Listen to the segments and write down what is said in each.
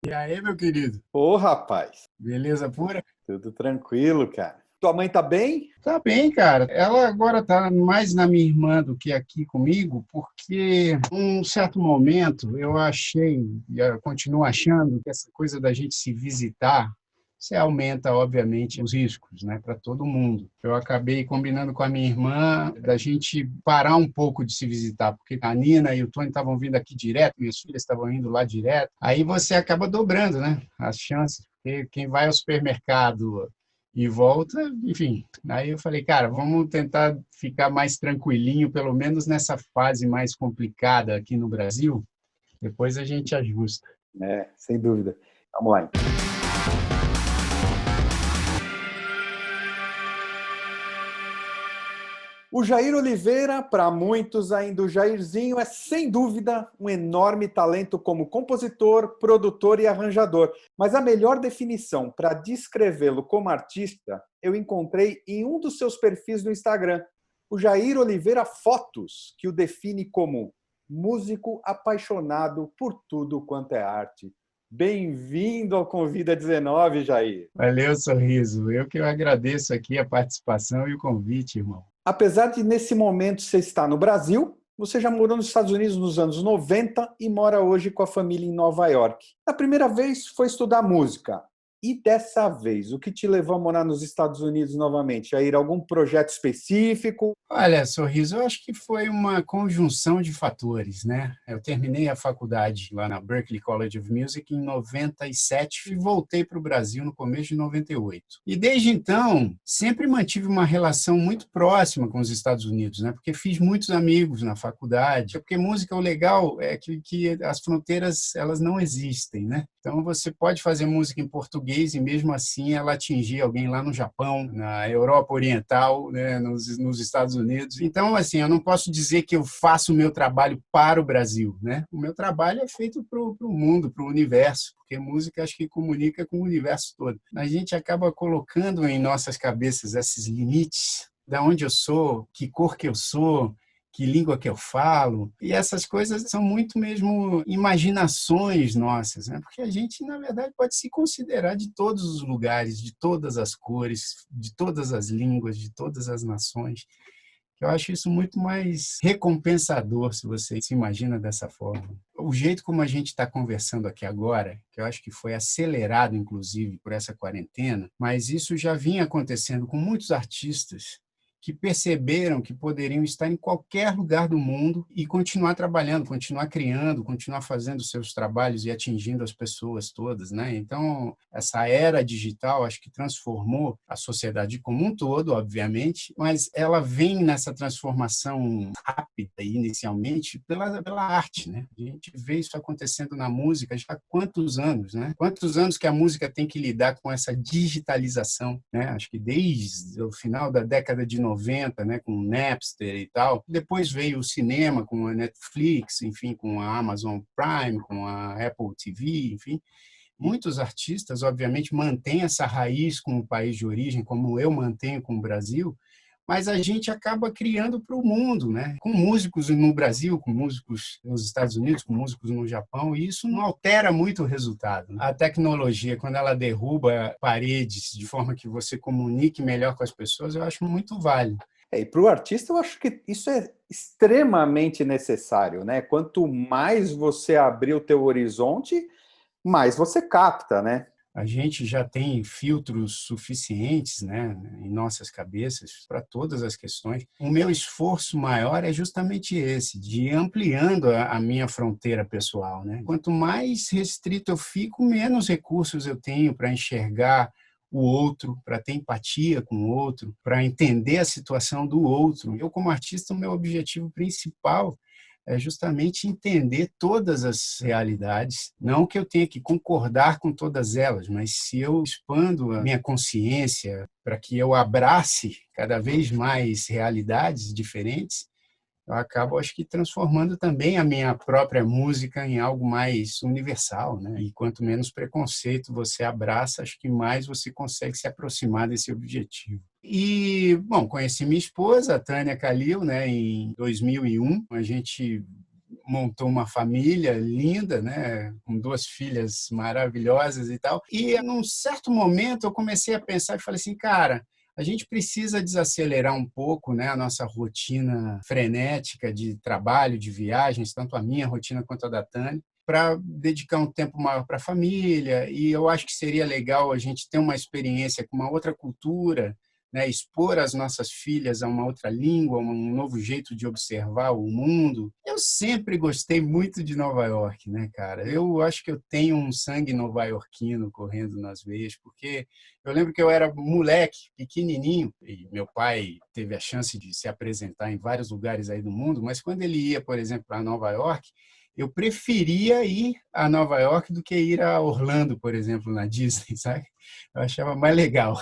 E aí, meu querido? Ô, rapaz, Beleza pura? tudo tranquilo, cara. Tua mãe tá bem? Tá bem, cara. Ela agora tá mais na minha irmã do que aqui comigo, porque um certo momento eu achei, e eu continuo achando, que essa coisa da gente se visitar, você aumenta, obviamente, os riscos, né, para todo mundo. Eu acabei combinando com a minha irmã da gente parar um pouco de se visitar, porque a Nina e o Tony estavam vindo aqui direto, minhas filhas estavam indo lá direto. Aí você acaba dobrando, né, as chances. Porque quem vai ao supermercado e volta, enfim. Aí eu falei, cara, vamos tentar ficar mais tranquilinho, pelo menos nessa fase mais complicada aqui no Brasil. Depois a gente ajusta. É, sem dúvida. Vamos lá, então. O Jair Oliveira, para muitos ainda o Jairzinho, é sem dúvida um enorme talento como compositor, produtor e arranjador. Mas a melhor definição para descrevê-lo como artista eu encontrei em um dos seus perfis no Instagram, o Jair Oliveira Fotos, que o define como músico apaixonado por tudo quanto é arte. Bem-vindo ao Convida 19, Jair. Valeu, Sorriso. Eu que eu agradeço aqui a participação e o convite, irmão. Apesar de, nesse momento, você estar no Brasil, você já morou nos Estados Unidos nos anos 90 e mora hoje com a família em Nova York. A primeira vez foi estudar música. E dessa vez, o que te levou a morar nos Estados Unidos novamente? A ir a algum projeto específico? Olha, Sorriso, eu acho que foi uma conjunção de fatores, né? Eu terminei a faculdade lá na Berklee College of Music em 97 e voltei para o Brasil no começo de 98. E desde então, sempre mantive uma relação muito próxima com os Estados Unidos, né? Porque fiz muitos amigos na faculdade. Porque música, o legal é que as fronteiras, elas não existem, né? Então, você pode fazer música em português e, mesmo assim, ela atingir alguém lá no Japão, na Europa Oriental, né, nos Estados Unidos. Então, assim, eu não posso dizer que eu faço o meu trabalho para o Brasil, né? O meu trabalho é feito para o mundo, para o universo, porque música acho que comunica com o universo todo. A gente acaba colocando em nossas cabeças esses limites, da onde eu sou, que cor que eu sou, que língua que eu falo, e essas coisas são muito mesmo imaginações nossas, né? Porque a gente, na verdade, pode se considerar de todos os lugares, de todas as cores, de todas as línguas, de todas as nações. Eu acho isso muito mais recompensador se você se imagina dessa forma. O jeito como a gente está conversando aqui agora, que eu acho que foi acelerado, inclusive, por essa quarentena, mas isso já vinha acontecendo com muitos artistas que perceberam que poderiam estar em qualquer lugar do mundo e continuar trabalhando, continuar criando, continuar fazendo seus trabalhos e atingindo as pessoas todas, né? Então, essa era digital, acho que transformou a sociedade como um todo, obviamente, mas ela vem nessa transformação rápida, inicialmente, pela arte, né? A gente vê isso acontecendo na música já há quantos anos, né? Quantos anos que a música tem que lidar com essa digitalização, né? Acho que desde o final da década de 90, né, com o Napster e tal. Depois veio o cinema com a Netflix, enfim, com a Amazon Prime, com a Apple TV, enfim. Muitos artistas, obviamente, mantêm essa raiz com o país de origem, como eu mantenho com o Brasil, mas a gente acaba criando para o mundo, né? Com músicos no Brasil, com músicos nos Estados Unidos, com músicos no Japão, e isso não altera muito o resultado, né? A tecnologia, quando ela derruba paredes de forma que você comunique melhor com as pessoas, eu acho muito válido. E para o artista, eu acho que isso é extremamente necessário, né? Quanto mais você abrir o teu horizonte, mais você capta, né? A gente já tem filtros suficientes, né, em nossas cabeças para todas as questões. O meu esforço maior é justamente esse, de ir ampliando a minha fronteira pessoal, né? Quanto mais restrito eu fico, menos recursos eu tenho para enxergar o outro, para ter empatia com o outro, para entender a situação do outro. Eu, como artista, o meu objetivo principal é justamente entender todas as realidades, não que eu tenha que concordar com todas elas, mas se eu expando a minha consciência para que eu abrace cada vez mais realidades diferentes, eu acabo, acho que, transformando também a minha própria música em algo mais universal, né? E quanto menos preconceito você abraça, acho que mais você consegue se aproximar desse objetivo. E, bom, conheci minha esposa, a Tânia Kalil, né, em 2001. A gente montou uma família linda, né, com 2 filhas maravilhosas e tal. E num certo momento eu comecei a pensar e falei assim, cara, a gente precisa desacelerar um pouco, né, a nossa rotina frenética de trabalho, de viagens, tanto a minha rotina quanto a da Tânia, para dedicar um tempo maior para a família. E eu acho que seria legal a gente ter uma experiência com uma outra cultura, né, expor as nossas filhas a uma outra língua, um novo jeito de observar o mundo. Eu sempre gostei muito de Nova York, né, cara? Eu acho que eu tenho um sangue nova-iorquino correndo nas veias, porque eu lembro que eu era moleque, pequenininho, e meu pai teve a chance de se apresentar em vários lugares aí do mundo, mas quando ele ia, por exemplo, para Nova York, eu preferia ir a Nova York do que ir a Orlando, por exemplo, na Disney, sabe? Eu achava mais legal.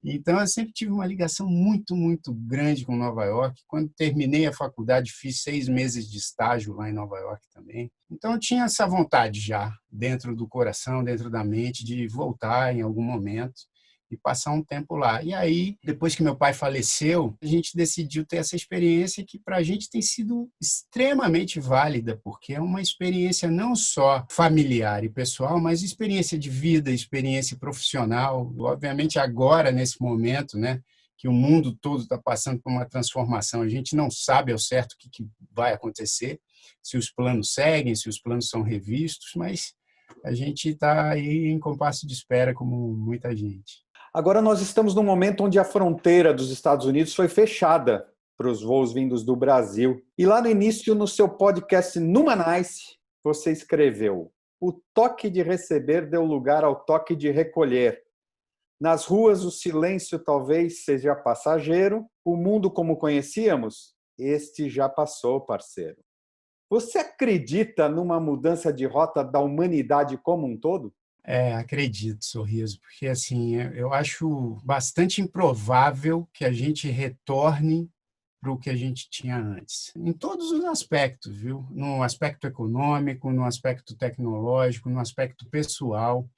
Então, eu sempre tive uma ligação muito, muito grande com Nova York. Quando terminei a faculdade, fiz 6 meses de estágio lá em Nova York também. Então, eu tinha essa vontade já, dentro do coração, dentro da mente, de voltar em algum momento e passar um tempo lá. E aí, depois que meu pai faleceu, a gente decidiu ter essa experiência que para a gente tem sido extremamente válida, porque é uma experiência não só familiar e pessoal, mas experiência de vida, experiência profissional. Obviamente agora, nesse momento, né, que o mundo todo está passando por uma transformação, a gente não sabe ao certo o que vai acontecer, se os planos seguem, se os planos são revistos, mas a gente está aí em compasso de espera, como muita gente. Agora nós estamos num momento onde a fronteira dos Estados Unidos foi fechada para os voos vindos do Brasil. E lá no início, no seu podcast Numanice, você escreveu: o toque de receber deu lugar ao toque de recolher. Nas ruas, o silêncio talvez seja passageiro. O mundo como conhecíamos, este já passou, parceiro. Você acredita numa mudança de rota da humanidade como um todo? Acredito, Sorriso, porque assim, eu acho bastante improvável que a gente retorne para o que a gente tinha antes, em todos os aspectos, viu? No aspecto econômico, no aspecto tecnológico, no aspecto pessoal.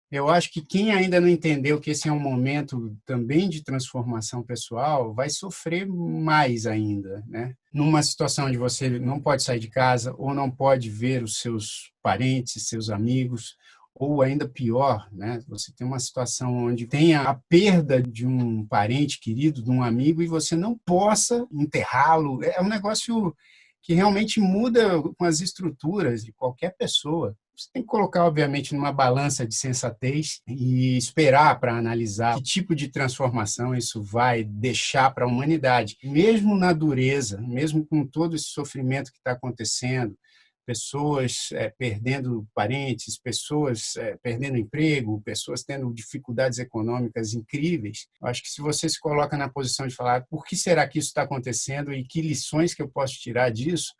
Eu acho que quem ainda não entendeu que esse é um momento também de transformação pessoal vai sofrer mais ainda, né? Numa situação onde você não pode sair de casa ou não pode ver os seus parentes, seus amigos, ou ainda pior, né? Você tem uma situação onde tem a perda de um parente querido, de um amigo, e você não possa enterrá-lo. É um negócio que realmente muda com as estruturas de qualquer pessoa. Você tem que colocar, obviamente, numa balança de sensatez e esperar para analisar que tipo de transformação isso vai deixar para a humanidade. Mesmo na dureza, mesmo com todo esse sofrimento que está acontecendo, pessoas perdendo parentes, pessoas perdendo emprego, pessoas tendo dificuldades econômicas incríveis. Eu acho que se você se coloca na posição de falar por que será que isso está acontecendo e que lições que eu posso tirar disso,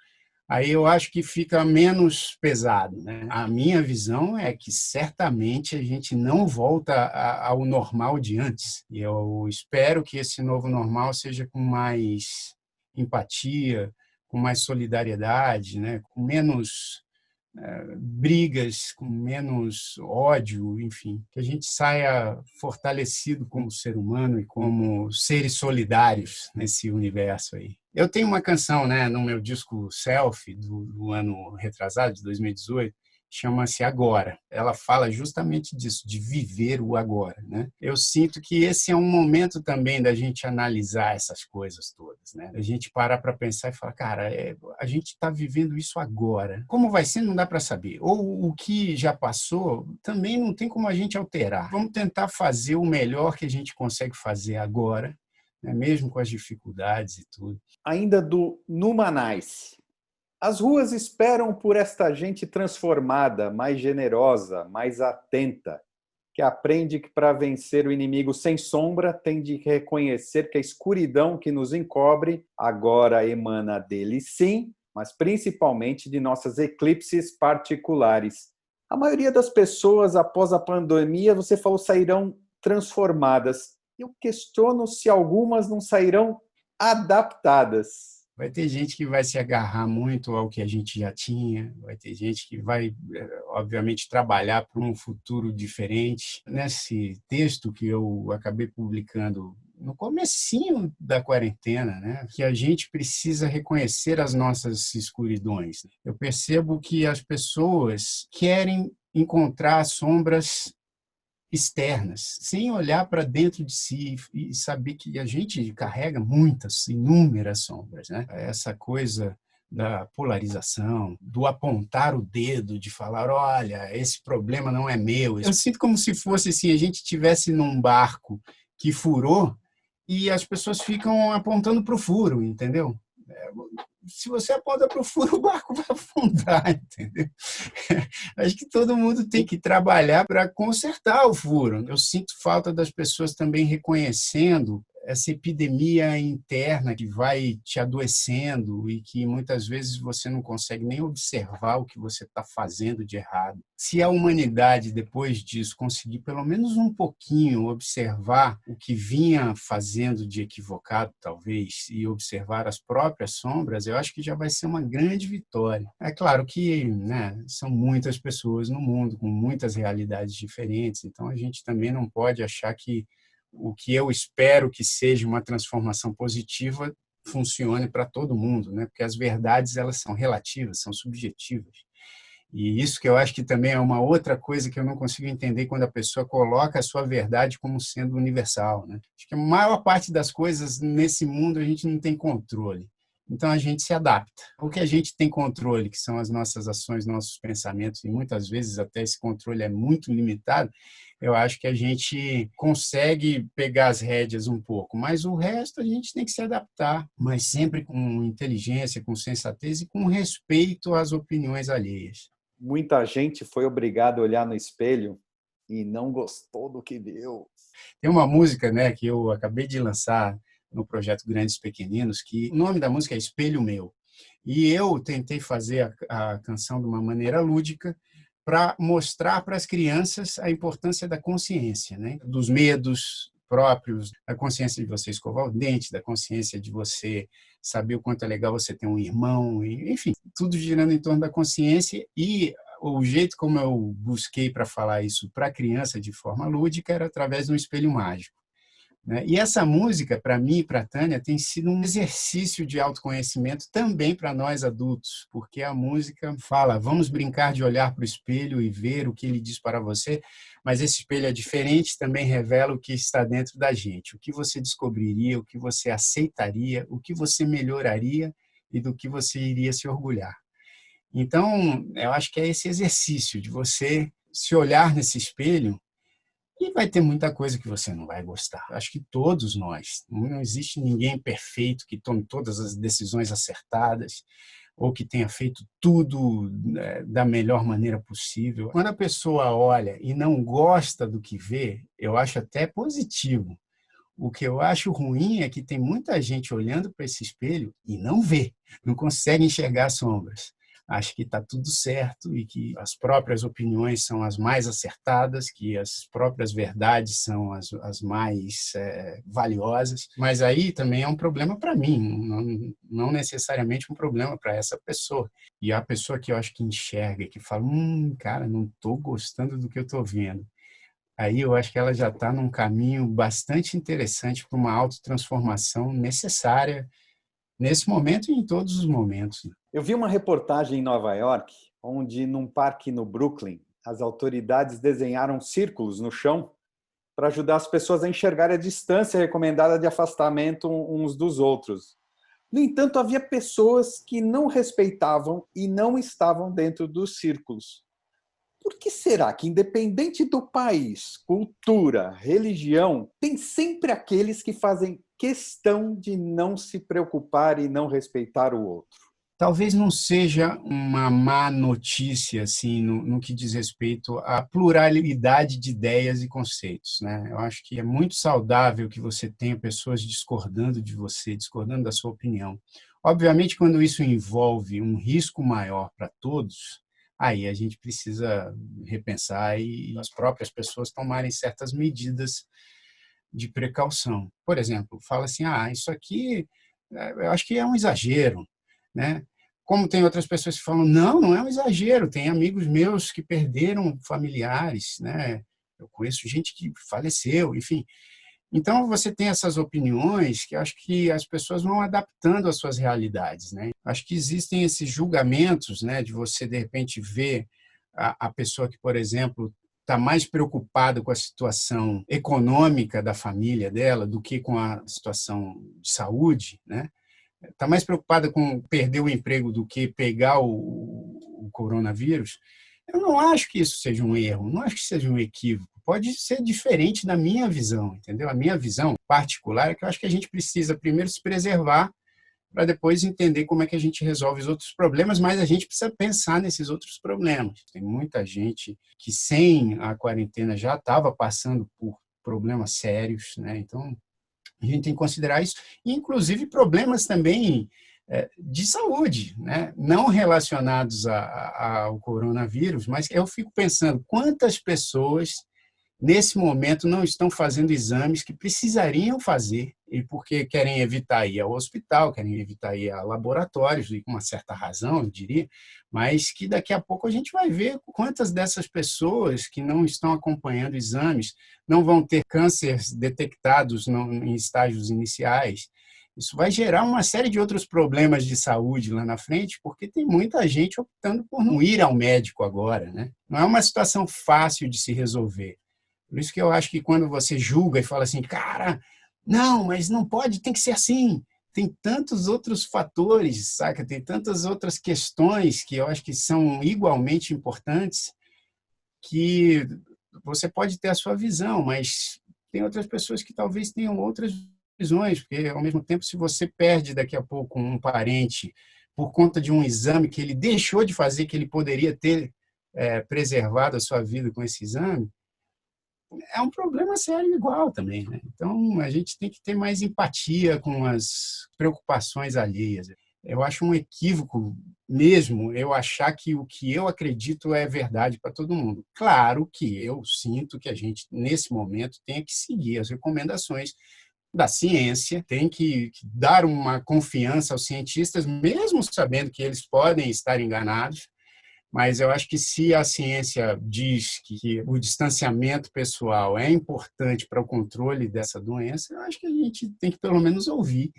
aí eu acho que fica menos pesado, né? A minha visão é que certamente a gente não volta ao normal de antes. E eu espero que esse novo normal seja com mais empatia, com mais solidariedade, né? Com menos brigas, com menos ódio, enfim, que a gente saia fortalecido como ser humano e como seres solidários nesse universo aí. Eu tenho uma canção, né, no meu disco Selfie do ano retrasado, de 2018, chama-se Agora. Ela fala justamente disso, de viver o agora, né? Eu sinto que esse é um momento também da gente analisar essas coisas todas, né? A gente parar para pensar e falar, cara, a gente está vivendo isso agora. Como vai ser, não dá para saber. Ou o que já passou, também não tem como a gente alterar. Vamos tentar fazer o melhor que a gente consegue fazer agora, né? Mesmo com as dificuldades e tudo. Ainda do Numanice. As ruas esperam por esta gente transformada, mais generosa, mais atenta, que aprende que para vencer o inimigo sem sombra tem de reconhecer que a escuridão que nos encobre agora emana dele sim, mas principalmente de nossas eclipses particulares. A maioria das pessoas após a pandemia, você falou, sairão transformadas. Eu questiono se algumas não sairão adaptadas. Vai ter gente que vai se agarrar muito ao que a gente já tinha, vai ter gente que vai, obviamente, trabalhar para um futuro diferente. Nesse texto que eu acabei publicando no comecinho da quarentena, né? Que a gente precisa reconhecer as nossas escuridões. Eu percebo que as pessoas querem encontrar sombras externas, sem olhar para dentro de si e saber que a gente carrega muitas, inúmeras sombras, né? Essa coisa da polarização, do apontar o dedo, de falar, olha, esse problema não é meu. Eu sinto como se fosse assim, a gente estivesse num barco que furou e as pessoas ficam apontando para o furo, entendeu? Se você aponta para o furo, o barco vai afundar, entendeu? Acho que todo mundo tem que trabalhar para consertar o furo. Eu sinto falta das pessoas também reconhecendo essa epidemia interna que vai te adoecendo e que muitas vezes você não consegue nem observar o que você está fazendo de errado. Se a humanidade, depois disso, conseguir pelo menos um pouquinho observar o que vinha fazendo de equivocado, talvez, e observar as próprias sombras, eu acho que já vai ser uma grande vitória. É claro que, né, são muitas pessoas no mundo, com muitas realidades diferentes, então a gente também não pode achar que o que eu espero que seja uma transformação positiva funcione para todo mundo, né? Porque as verdades elas são relativas, são subjetivas. E isso que eu acho que também é uma outra coisa que eu não consigo entender quando a pessoa coloca a sua verdade como sendo universal, né? Acho que a maior parte das coisas nesse mundo a gente não tem controle. Então a gente se adapta. O que a gente tem controle, que são as nossas ações, nossos pensamentos, e muitas vezes até esse controle é muito limitado, eu acho que a gente consegue pegar as rédeas um pouco, mas o resto a gente tem que se adaptar, mas sempre com inteligência, com sensatez e com respeito às opiniões alheias. Muita gente foi obrigada a olhar no espelho e não gostou do que viu. Tem uma música, né, que eu acabei de lançar no projeto Grandes Pequeninos, que o nome da música é Espelho Meu. E eu tentei fazer a canção de uma maneira lúdica para mostrar para as crianças a importância da consciência, né? Dos medos próprios, da consciência de você escovar o dente, da consciência de você saber o quanto é legal você ter um irmão, enfim, tudo girando em torno da consciência. E o jeito como eu busquei para falar isso para a criança de forma lúdica era através de um espelho mágico, né? E essa música, para mim e para a Tânia, tem sido um exercício de autoconhecimento também para nós adultos, porque a música fala, vamos brincar de olhar para o espelho e ver o que ele diz para você, mas esse espelho é diferente, também revela o que está dentro da gente, o que você descobriria, o que você aceitaria, o que você melhoraria e do que você iria se orgulhar. Então, eu acho que é esse exercício de você se olhar nesse espelho. E vai ter muita coisa que você não vai gostar. Acho que todos nós. Não existe ninguém perfeito que tome todas as decisões acertadas ou que tenha feito tudo, né, da melhor maneira possível. Quando a pessoa olha e não gosta do que vê, eu acho até positivo. O que eu acho ruim é que tem muita gente olhando para esse espelho e não vê, não consegue enxergar sombras. Acho que está tudo certo e que as próprias opiniões são as mais acertadas, que as próprias verdades são as mais valiosas. Mas aí também é um problema para mim, não necessariamente um problema para essa pessoa. E a pessoa que eu acho que enxerga, que fala, cara, não estou gostando do que eu estou vendo. Aí eu acho que ela já está num caminho bastante interessante para uma autotransformação necessária nesse momento e em todos os momentos. Eu vi uma reportagem em Nova York, onde, num parque no Brooklyn, as autoridades desenharam círculos no chão para ajudar as pessoas a enxergar a distância recomendada de afastamento uns dos outros. No entanto, havia pessoas que não respeitavam e não estavam dentro dos círculos. Por que será que, independente do país, cultura, religião, tem sempre aqueles que fazem questão de não se preocupar e não respeitar o outro? Talvez não seja uma má notícia assim no que diz respeito à pluralidade de ideias e conceitos, né? Eu acho que é muito saudável que você tenha pessoas discordando de você, discordando da sua opinião. Obviamente, quando isso envolve um risco maior para todos, aí a gente precisa repensar e as próprias pessoas tomarem certas medidas de precaução. Por exemplo, fala assim, isso aqui eu acho que é um exagero, né? Como tem outras pessoas que falam, não é um exagero, tem amigos meus que perderam familiares, né? Eu conheço gente que faleceu, enfim. Então, você tem essas opiniões que eu acho que as pessoas vão adaptando às suas realidades, né? Acho que existem esses julgamentos, né, de você, de repente, ver a pessoa que, por exemplo, está mais preocupada com a situação econômica da família dela do que com a situação de saúde, né? Está mais preocupada com perder o emprego do que pegar o coronavírus. Eu não acho que isso seja um erro, não acho que seja um equívoco. Pode ser diferente da minha visão, entendeu? A minha visão particular é que eu acho que a gente precisa primeiro se preservar para depois entender como é que a gente resolve os outros problemas, mas a gente precisa pensar nesses outros problemas. Tem muita gente que sem a quarentena já estava passando por problemas sérios, né? Então, a gente tem que considerar isso, inclusive problemas também de saúde, né? Não relacionados ao coronavírus, mas eu fico pensando quantas pessoas nesse momento não estão fazendo exames que precisariam fazer, e porque querem evitar ir ao hospital, querem evitar ir a laboratórios, e com uma certa razão, eu diria, mas que daqui a pouco a gente vai ver quantas dessas pessoas que não estão acompanhando exames não vão ter cânceres detectados em estágios iniciais. Isso vai gerar uma série de outros problemas de saúde lá na frente, porque tem muita gente optando por não ir ao médico agora, né? Não é uma situação fácil de se resolver. Por isso que eu acho que quando você julga e fala assim, cara, não, mas não pode, tem que ser assim. Tem tantos outros fatores, saca? Tem tantas outras questões que eu acho que são igualmente importantes que você pode ter a sua visão, mas tem outras pessoas que talvez tenham outras visões, porque, ao mesmo tempo, se você perde daqui a pouco um parente por conta de um exame que ele deixou de fazer, que ele poderia ter preservado a sua vida com esse exame, é um problema sério igual também, né? Então, a gente tem que ter mais empatia com as preocupações alheias. Eu acho um equívoco mesmo eu achar que o que eu acredito é verdade para todo mundo. Claro que eu sinto que a gente, nesse momento, tem que seguir as recomendações da ciência, tem que dar uma confiança aos cientistas, mesmo sabendo que eles podem estar enganados, mas eu acho que se a ciência diz que o distanciamento pessoal é importante para o controle dessa doença, eu acho que a gente tem que pelo menos ouvir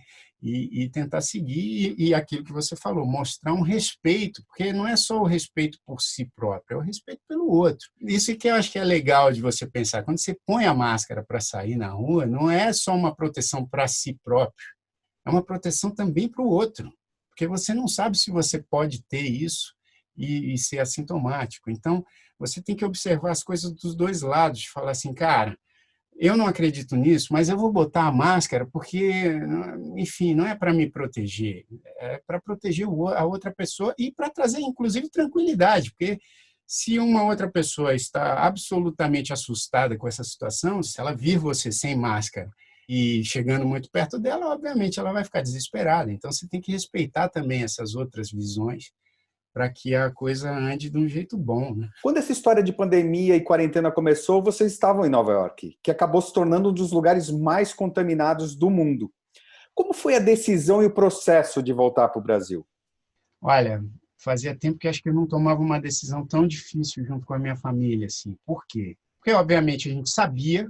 e tentar seguir e aquilo que você falou, mostrar um respeito, porque não é só o respeito por si próprio, é o respeito pelo outro. Isso que eu acho que é legal de você pensar. Quando você põe a máscara para sair na rua, não é só uma proteção para si próprio, é uma proteção também para o outro, porque você não sabe se você pode ter isso e ser assintomático. Então, você tem que observar as coisas dos dois lados, falar assim, cara, eu não acredito nisso, mas eu vou botar a máscara porque, enfim, não é para me proteger, é para proteger a outra pessoa e para trazer, inclusive, tranquilidade, porque se uma outra pessoa está absolutamente assustada com essa situação, se ela vir você sem máscara e chegando muito perto dela, obviamente ela vai ficar desesperada. Então, você tem que respeitar também essas outras visões para que a coisa ande de um jeito bom, né? Quando essa história de pandemia e quarentena começou, vocês estavam em Nova York, que acabou se tornando um dos lugares mais contaminados do mundo. Como foi a decisão e o processo de voltar para o Brasil? Olha, fazia tempo que acho que eu não tomava uma decisão tão difícil junto com a minha família, assim. Por quê? Porque, obviamente, a gente sabia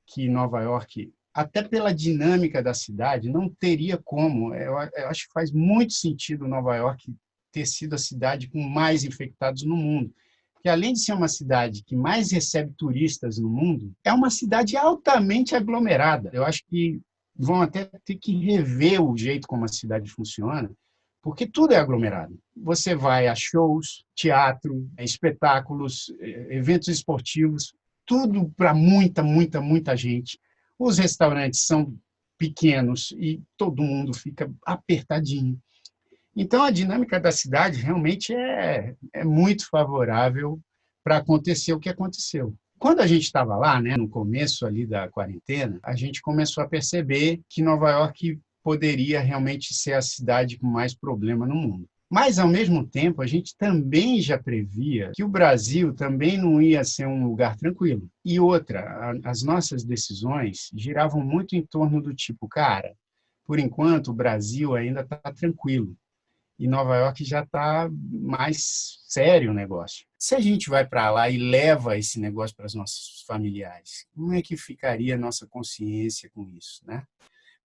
que Nova York, até pela dinâmica da cidade, não teria como. Eu acho que faz muito sentido Nova York ter sido a cidade com mais infectados no mundo. Porque, além de ser uma cidade que mais recebe turistas no mundo, é uma cidade altamente aglomerada. Eu acho que vão até ter que rever o jeito como a cidade funciona, porque tudo é aglomerado. Você vai a shows, teatro, espetáculos, eventos esportivos, tudo para muita, muita, muita gente. Os restaurantes são pequenos e todo mundo fica apertadinho. Então, a dinâmica da cidade realmente é muito favorável para acontecer o que aconteceu. Quando a gente estava lá, né, no começo ali da quarentena, a gente começou a perceber que Nova York poderia realmente ser a cidade com mais problema no mundo. Mas, ao mesmo tempo, a gente também já previa que o Brasil também não ia ser um lugar tranquilo. E outra, as nossas decisões giravam muito em torno do tipo, cara, por enquanto o Brasil ainda está tranquilo. e Nova York já está mais sério o negócio. Se a gente vai para lá e leva esse negócio para os nossos familiares, como é que ficaria a nossa consciência com isso, né?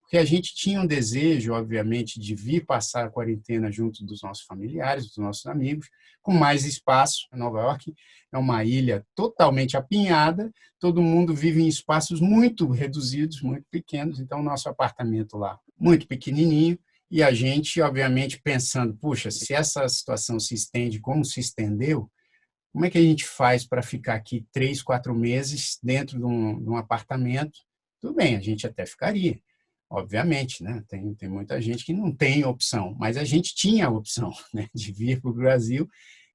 Porque a gente tinha um desejo, obviamente, de vir passar a quarentena junto dos nossos familiares, dos nossos amigos, com mais espaço. Nova York é uma ilha totalmente apinhada, todo mundo vive em espaços muito reduzidos, muito pequenos, então o nosso apartamento lá, muito pequenininho, e a gente, obviamente, pensando, puxa, se essa situação se estende como se estendeu, como é que a gente faz para ficar aqui 3, 4 meses dentro de um apartamento? Tudo bem, a gente até ficaria, obviamente, né? Tem muita gente que não tem opção, mas a gente tinha a opção, né, de vir para o Brasil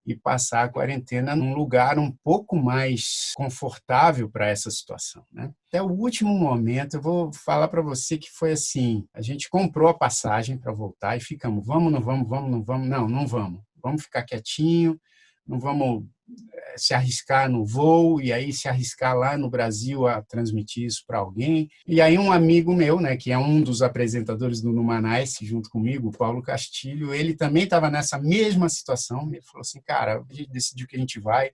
e passar a quarentena num lugar um pouco mais confortável para essa situação, né? Até o último momento, eu vou falar para você que foi assim, a gente comprou a passagem para voltar e ficamos, vamos, não vamos, vamos, não vamos, não, não vamos, vamos ficar quietinho, não vamos se arriscar no voo e aí se arriscar lá no Brasil a transmitir isso para alguém. E aí um amigo meu, né, que é um dos apresentadores do Numanice, junto comigo, o Paulo Castilho, ele também estava nessa mesma situação. Ele falou assim, cara, a gente decidiu que a gente vai,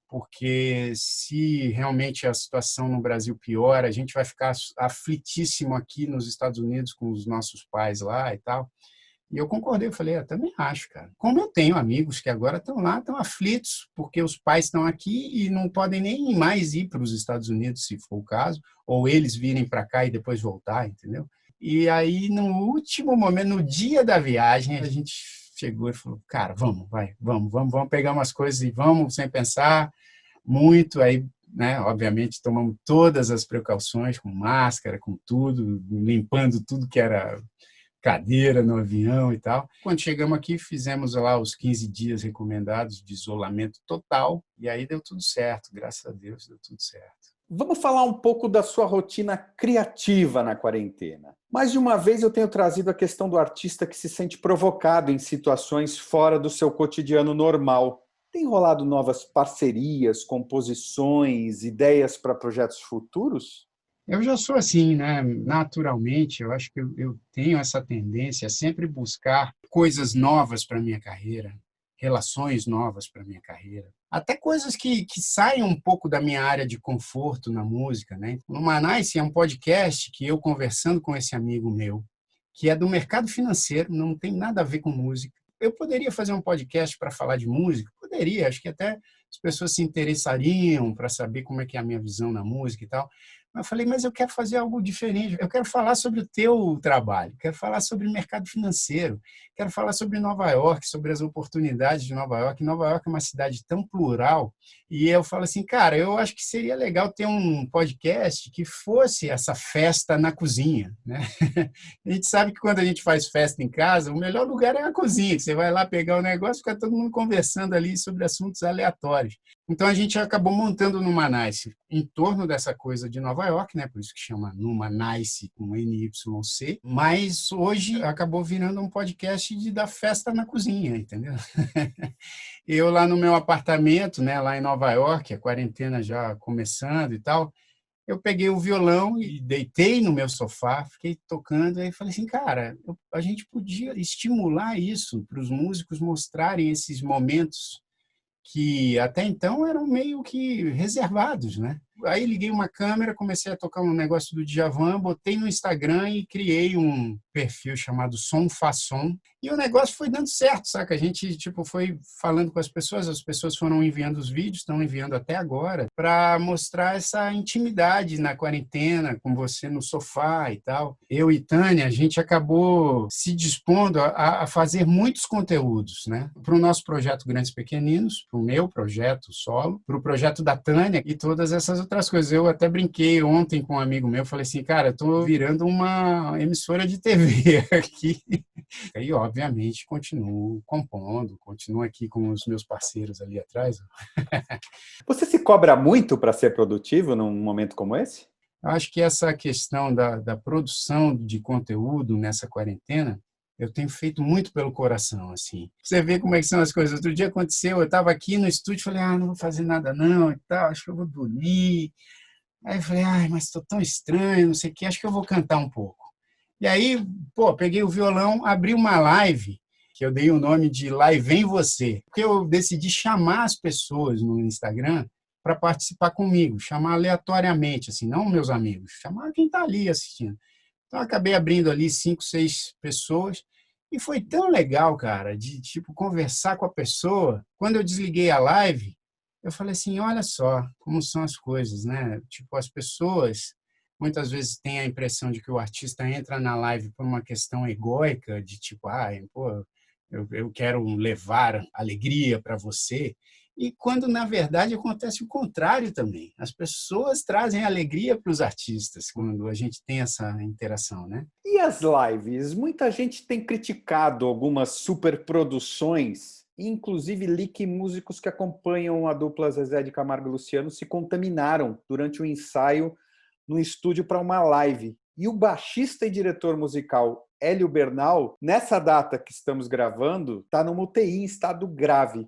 porque se realmente a situação no Brasil piora, a gente vai ficar aflitíssimo aqui nos Estados Unidos com os nossos pais lá e tal. E eu concordei, eu falei, eu também acho, cara. Como eu tenho amigos que agora estão lá, estão aflitos, porque os pais estão aqui e não podem nem mais ir para os Estados Unidos, se for o caso, ou eles virem para cá e depois voltar, entendeu? E aí, no último momento, no dia da viagem, a gente chegou e falou, cara, vamos, vai, vamos pegar umas coisas e vamos, sem pensar muito, aí, né, obviamente, tomamos todas as precauções, com máscara, com tudo, limpando tudo que era cadeira no avião e tal. Quando chegamos aqui, fizemos lá os 15 dias recomendados de isolamento total, e aí deu tudo certo, graças a Deus deu tudo certo. Vamos falar um pouco da sua rotina criativa na quarentena. Mais de uma vez eu tenho trazido a questão do artista que se sente provocado em situações fora do seu cotidiano normal. Tem rolado novas parcerias, composições, ideias para projetos futuros? Eu já sou assim, né? Naturalmente, eu acho que eu tenho essa tendência a sempre buscar coisas novas para a minha carreira, relações novas para a minha carreira. Até coisas que saiam um pouco da minha área de conforto na música, né? O Numanice é um podcast que eu conversando com esse amigo meu, que é do mercado financeiro, não tem nada a ver com música. Eu poderia fazer um podcast para falar de música? Poderia, acho que até as pessoas se interessariam para saber como é que é a minha visão na música e tal. Mas eu falei, mas eu quero fazer algo diferente, eu quero falar sobre o teu trabalho, quero falar sobre o mercado financeiro, quero falar sobre Nova York, sobre as oportunidades de Nova York. Nova York é uma cidade tão plural, e eu falo assim, cara, eu acho que seria legal ter um podcast que fosse essa festa na cozinha, né? A gente sabe que quando a gente faz festa em casa, o melhor lugar é a cozinha, que você vai lá pegar o negócio e fica todo mundo conversando ali sobre assuntos aleatórios. Então a gente acabou montando o Numanice em torno dessa coisa de Nova York, né? Por isso que chama Numanice com NYC, mas hoje acabou virando um podcast da festa na cozinha, entendeu? Eu lá no meu apartamento, né, lá em Nova York, a quarentena já começando e tal, eu peguei o violão e deitei no meu sofá, fiquei tocando, aí falei assim, cara, a gente podia estimular isso para os músicos mostrarem esses momentos que até então eram meio que reservados, né? Aí liguei uma câmera, comecei a tocar um negócio do Djavan, botei no Instagram e criei um perfil chamado Som Façon. E o negócio foi dando certo, saca? A gente tipo foi falando com as pessoas foram enviando os vídeos, estão enviando até agora, para mostrar essa intimidade na quarentena, com você no sofá e tal. Eu e Tânia, a gente acabou se dispondo a fazer muitos conteúdos, né? Para o nosso projeto Grandes Pequeninos, para o meu projeto solo, para o projeto da Tânia e todas essas outras coisas. Eu até brinquei ontem com um amigo meu, falei assim, cara, eu tô virando uma emissora de TV aqui. E, obviamente, continuo compondo, continuo aqui com os meus parceiros ali atrás. Você se cobra muito para ser produtivo num momento como esse? Eu acho que essa questão da produção de conteúdo nessa quarentena, eu tenho feito muito pelo coração, assim. Você vê como é que são as coisas. Outro dia aconteceu, eu estava aqui no estúdio, falei, não vou fazer nada não e tal, acho que eu vou dormir. Aí eu falei, mas estou tão estranho, não sei o quê, acho que eu vou cantar um pouco. E aí, pô, peguei o violão, abri uma live que eu dei o nome de Lá e Vem Você, porque eu decidi chamar as pessoas no Instagram para participar comigo, chamar aleatoriamente, assim, não meus amigos, chamar quem está ali assistindo. Então, eu acabei abrindo ali 5, 6 pessoas e foi tão legal, cara, de tipo conversar com a pessoa. Quando eu desliguei a live, eu falei assim, olha só como são as coisas, né? Tipo, as pessoas muitas vezes têm a impressão de que o artista entra na live por uma questão egóica, de tipo, pô, eu quero levar alegria para você. E quando, na verdade, acontece o contrário também. As pessoas trazem alegria para os artistas quando a gente tem essa interação, né? E as lives? Muita gente tem criticado algumas superproduções, inclusive li que músicos que acompanham a dupla Zezé de Camargo e Luciano se contaminaram durante o ensaio no estúdio para uma live. E o baixista e diretor musical Hélio Bernal, nessa data que estamos gravando, está numa UTI em estado grave.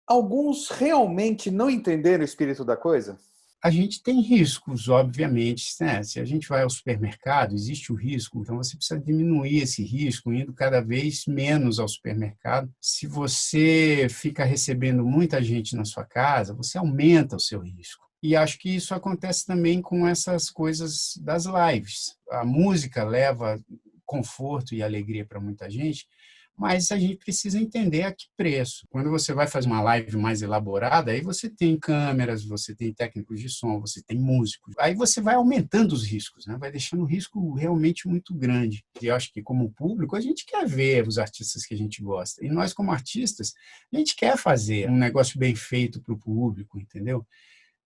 Alguns realmente não entenderam o espírito da coisa? A gente tem riscos, obviamente, né? Se a gente vai ao supermercado, existe o risco, então você precisa diminuir esse risco, indo cada vez menos ao supermercado. Se você fica recebendo muita gente na sua casa, você aumenta o seu risco. E acho que isso acontece também com essas coisas das lives. A música leva conforto e alegria para muita gente, mas a gente precisa entender a que preço. Quando você vai fazer uma live mais elaborada, aí você tem câmeras, você tem técnicos de som, você tem músicos. Aí você vai aumentando os riscos, né? Vai deixando o risco realmente muito grande. E eu acho que, como público, a gente quer ver os artistas que a gente gosta. E nós, como artistas, a gente quer fazer um negócio bem feito para o público, entendeu?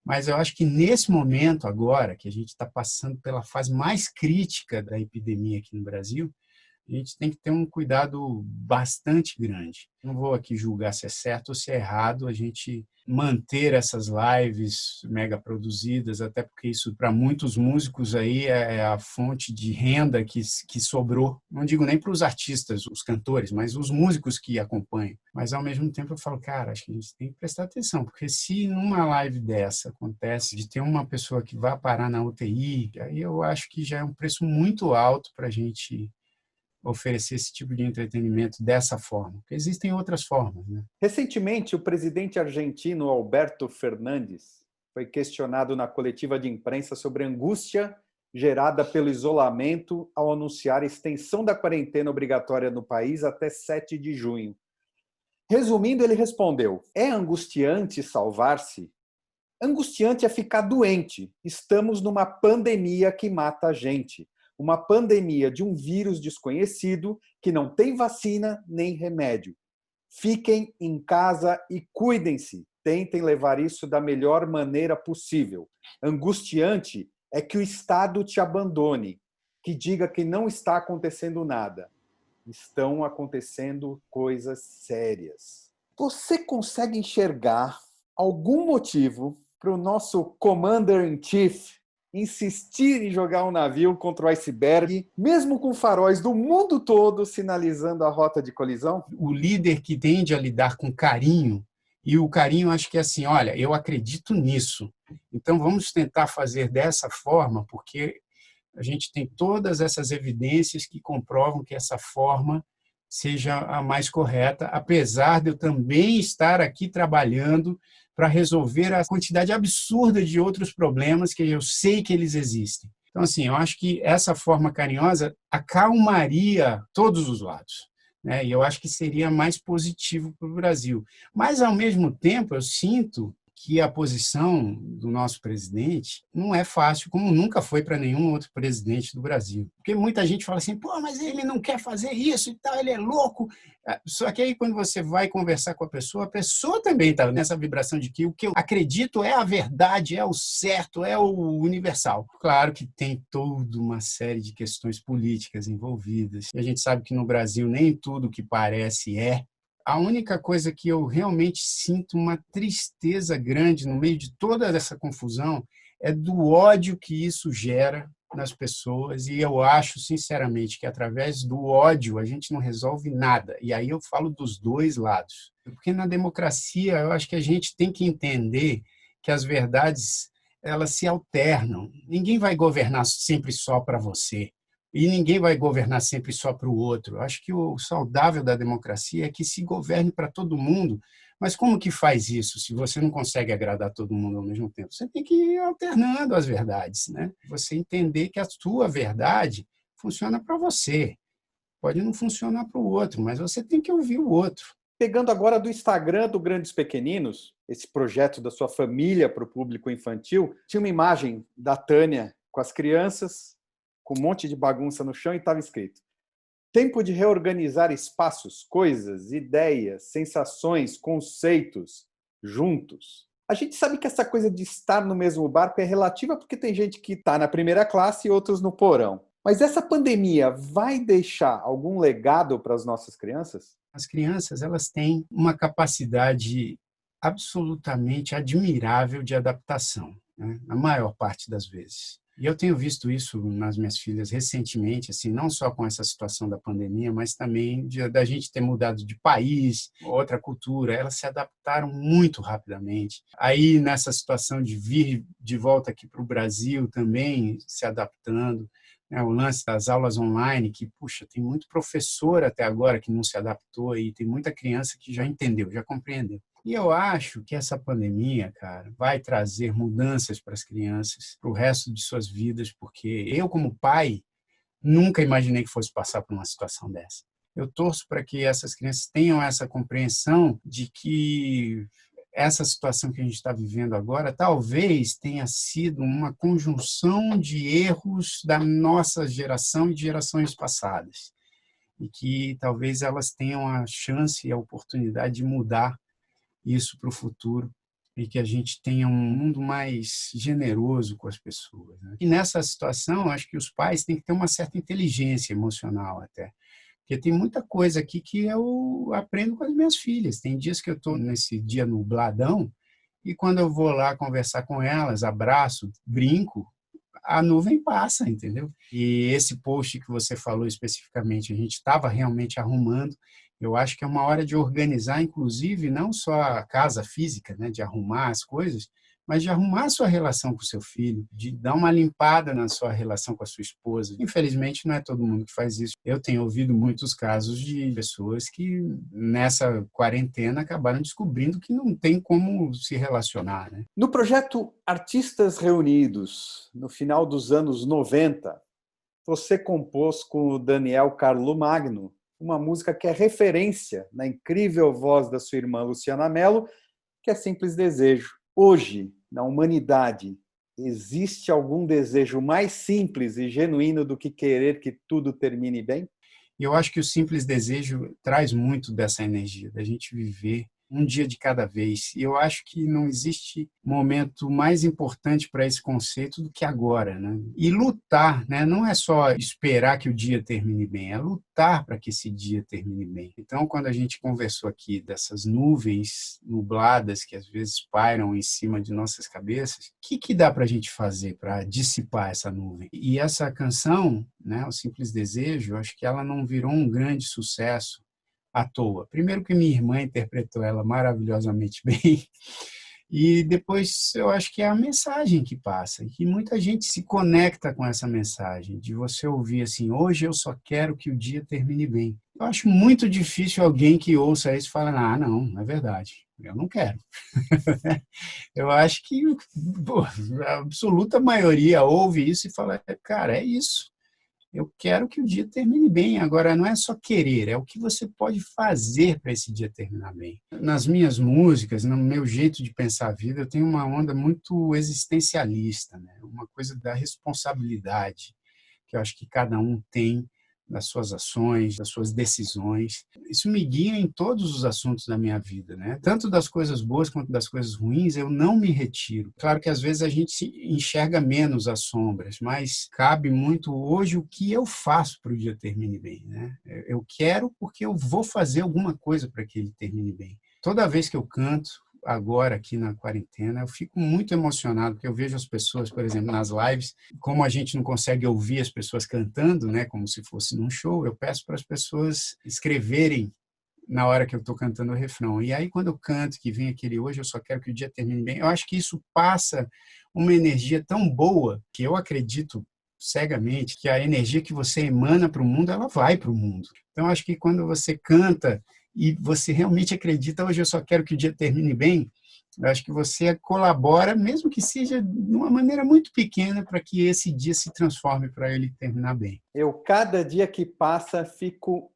Mas eu acho que nesse momento agora, que a gente está passando pela fase mais crítica da epidemia aqui no Brasil, a gente tem que ter um cuidado bastante grande. Não vou aqui julgar se é certo ou se é errado a gente manter essas lives mega produzidas, até porque isso, para muitos músicos, aí é a fonte de renda que sobrou. Não digo nem para os artistas, os cantores, mas os músicos que acompanham. Mas, ao mesmo tempo, eu falo, cara, acho que a gente tem que prestar atenção, porque se numa live dessa acontece de ter uma pessoa que vai parar na UTI, aí eu acho que já é um preço muito alto para a gente oferecer esse tipo de entretenimento dessa forma. Porque existem outras formas, né? Recentemente, o presidente argentino Alberto Fernandes foi questionado na coletiva de imprensa sobre a angústia gerada pelo isolamento ao anunciar a extensão da quarentena obrigatória no país até 7 de junho. Resumindo, ele respondeu: é angustiante salvar-se? Angustiante é ficar doente. Estamos numa pandemia que mata a gente. Uma pandemia de um vírus desconhecido que não tem vacina nem remédio. Fiquem em casa e cuidem-se. Tentem levar isso da melhor maneira possível. Angustiante é que o Estado te abandone, que diga que não está acontecendo nada. Estão acontecendo coisas sérias. Você consegue enxergar algum motivo para o nosso Commander-in-Chief insistir em jogar um navio contra o iceberg, mesmo com faróis do mundo todo sinalizando a rota de colisão? O líder que tende a lidar com carinho, e o carinho acho que é assim, olha, eu acredito nisso, então vamos tentar fazer dessa forma, porque a gente tem todas essas evidências que comprovam que essa forma seja a mais correta, apesar de eu também estar aqui trabalhando para resolver a quantidade absurda de outros problemas que eu sei que eles existem. Então, assim, eu acho que essa forma carinhosa acalmaria todos os lados, né? E eu acho que seria mais positivo para o Brasil. Mas, ao mesmo tempo, eu sinto que a posição do nosso presidente não é fácil, como nunca foi para nenhum outro presidente do Brasil. Porque muita gente fala assim, pô, mas ele não quer fazer isso e tal, ele é louco. Só que aí, quando você vai conversar com a pessoa também está nessa vibração de que o que eu acredito é a verdade, é o certo, é o universal. Claro que tem toda uma série de questões políticas envolvidas. E a gente sabe que no Brasil nem tudo que parece é. A única coisa que eu realmente sinto uma tristeza grande no meio de toda essa confusão é do ódio que isso gera nas pessoas, e eu acho, sinceramente, que através do ódio a gente não resolve nada. E aí eu falo dos dois lados. Porque na democracia eu acho que a gente tem que entender que as verdades elas se alternam. Ninguém vai governar sempre só para você. E ninguém vai governar sempre só para o outro. Eu acho que o saudável da democracia é que se governe para todo mundo. Mas como que faz isso se você não consegue agradar todo mundo ao mesmo tempo? Você tem que ir alternando as verdades, né? Você entender que a sua verdade funciona para você. Pode não funcionar para o outro, mas você tem que ouvir o outro. Pegando agora do Instagram do Grandes Pequeninos, esse projeto da sua família para o público infantil, tinha uma imagem da Tânia com as crianças, com um monte de bagunça no chão e estava escrito: tempo de reorganizar espaços, coisas, ideias, sensações, conceitos, juntos. A gente sabe que essa coisa de estar no mesmo barco é relativa porque tem gente que está na primeira classe e outros no porão. Mas essa pandemia vai deixar algum legado para as nossas crianças? As crianças, elas têm uma capacidade absolutamente admirável de adaptação, né? Na maior parte das vezes. E eu tenho visto isso nas minhas filhas recentemente, assim, não só com essa situação da pandemia, mas também da gente ter mudado de país, outra cultura. Elas se adaptaram muito rapidamente. Aí, nessa situação de vir de volta aqui para o Brasil também, se adaptando, né? O lance das aulas online, que, puxa, tem muito professor até agora que não se adaptou e tem muita criança que já entendeu, já compreendeu. E eu acho que essa pandemia, cara, vai trazer mudanças para as crianças, para o resto de suas vidas, porque eu, como pai, nunca imaginei que fosse passar por uma situação dessa. Eu torço para que essas crianças tenham essa compreensão de que essa situação que a gente está vivendo agora talvez tenha sido uma conjunção de erros da nossa geração e de gerações passadas. E que talvez elas tenham a chance e a oportunidade de mudar isso para o futuro e que a gente tenha um mundo mais generoso com as pessoas, né? E nessa situação, acho que os pais têm que ter uma certa inteligência emocional até, porque tem muita coisa aqui que eu aprendo com as minhas filhas. Tem dias que eu estou nesse dia nubladão e quando eu vou lá conversar com elas, abraço, brinco, a nuvem passa, entendeu? E esse post que você falou especificamente, a gente estava realmente arrumando. Eu acho que é uma hora de organizar, inclusive, não só a casa física, né, de arrumar as coisas, mas de arrumar a sua relação com o seu filho, de dar uma limpada na sua relação com a sua esposa. Infelizmente, não é todo mundo que faz isso. Eu tenho ouvido muitos casos de pessoas que, nessa quarentena, acabaram descobrindo que não tem como se relacionar, né? No projeto Artistas Reunidos, no final dos anos 90, você compôs com o Daniel Carlo Magno uma música que é referência na incrível voz da sua irmã Luciana Mello, que é Simples Desejo. Hoje, na humanidade, existe algum desejo mais simples e genuíno do que querer que tudo termine bem? E eu acho que o simples desejo traz muito dessa energia, da gente viver um dia de cada vez. E eu acho que não existe momento mais importante para esse conceito do que agora, né? E lutar, né? Não é só esperar que o dia termine bem, é lutar para que esse dia termine bem. Então, quando a gente conversou aqui dessas nuvens nubladas que às vezes pairam em cima de nossas cabeças, o que dá para a gente fazer para dissipar essa nuvem? E essa canção, né, O Simples Desejo, eu acho que ela não virou um grande sucesso à toa. Primeiro que minha irmã interpretou ela maravilhosamente bem, e depois eu acho que é a mensagem que passa, e que muita gente se conecta com essa mensagem, de você ouvir assim, hoje eu só quero que o dia termine bem. Eu acho muito difícil alguém que ouça isso e fala, ah, não é verdade, eu não quero. Eu acho que pô, a absoluta maioria ouve isso e fala, cara, é isso. Eu quero que o dia termine bem. Agora, não é só querer, é o que você pode fazer para esse dia terminar bem. Nas minhas músicas, no meu jeito de pensar a vida, eu tenho uma onda muito existencialista, né? Uma coisa da responsabilidade, que eu acho que cada um tem das suas ações, das suas decisões. Isso me guia em todos os assuntos da minha vida, né? Tanto das coisas boas quanto das coisas ruins, eu não me retiro. Claro que às vezes a gente se enxerga menos as sombras, mas cabe muito hoje o que eu faço para o dia termine bem, né? Eu quero porque eu vou fazer alguma coisa para que ele termine bem. Toda vez que eu canto, agora aqui na quarentena, eu fico muito emocionado, porque eu vejo as pessoas, por exemplo, nas lives, como a gente não consegue ouvir as pessoas cantando, né, como se fosse num show, eu peço para as pessoas escreverem na hora que eu estou cantando o refrão. E aí, quando eu canto, que vem aquele hoje, eu só quero que o dia termine bem, eu acho que isso passa uma energia tão boa, que eu acredito cegamente que a energia que você emana para o mundo, ela vai para o mundo. Então, acho que quando você canta e você realmente acredita, hoje eu só quero que o dia termine bem, eu acho que você colabora, mesmo que seja de uma maneira muito pequena, para que esse dia se transforme para ele terminar bem. Eu, cada dia que passa, fico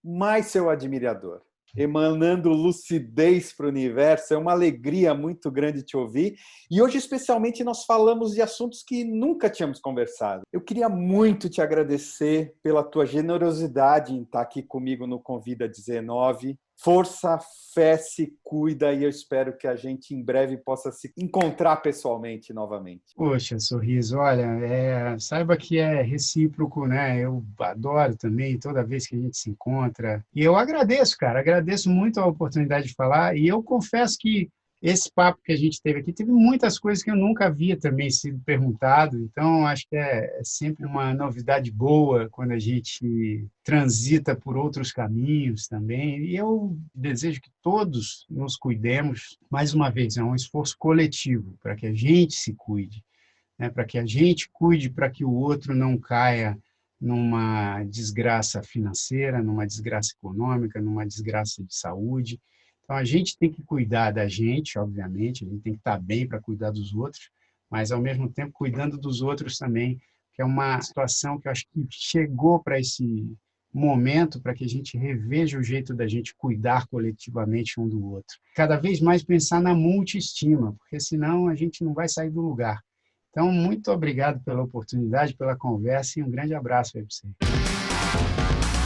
mais seu admirador, emanando lucidez para o universo. É uma alegria muito grande te ouvir. E hoje, especialmente, nós falamos de assuntos que nunca tínhamos conversado. Eu queria muito te agradecer pela tua generosidade em estar aqui comigo no Convida 19. Força, fé, se cuida, e eu espero que a gente em breve possa se encontrar pessoalmente novamente. Poxa, Sorriso, olha, saiba que é recíproco, né? Eu adoro também toda vez que a gente se encontra. E eu agradeço, cara, agradeço muito a oportunidade de falar. E eu confesso que esse papo que a gente teve aqui teve muitas coisas que eu nunca havia também sido perguntado. Então, acho que é sempre uma novidade boa quando a gente transita por outros caminhos também. E eu desejo que todos nos cuidemos. Mais uma vez, é um esforço coletivo para que a gente se cuide, né? Para que a gente cuide, para que o outro não caia numa desgraça financeira, numa desgraça econômica, numa desgraça de saúde. Então, a gente tem que cuidar da gente, obviamente, a gente tem que estar bem para cuidar dos outros, mas, ao mesmo tempo, cuidando dos outros também, que é uma situação que eu acho que chegou para esse momento para que a gente reveja o jeito da gente cuidar coletivamente um do outro. Cada vez mais pensar na multiestima, porque senão a gente não vai sair do lugar. Então, muito obrigado pela oportunidade, pela conversa e um grande abraço aí para você.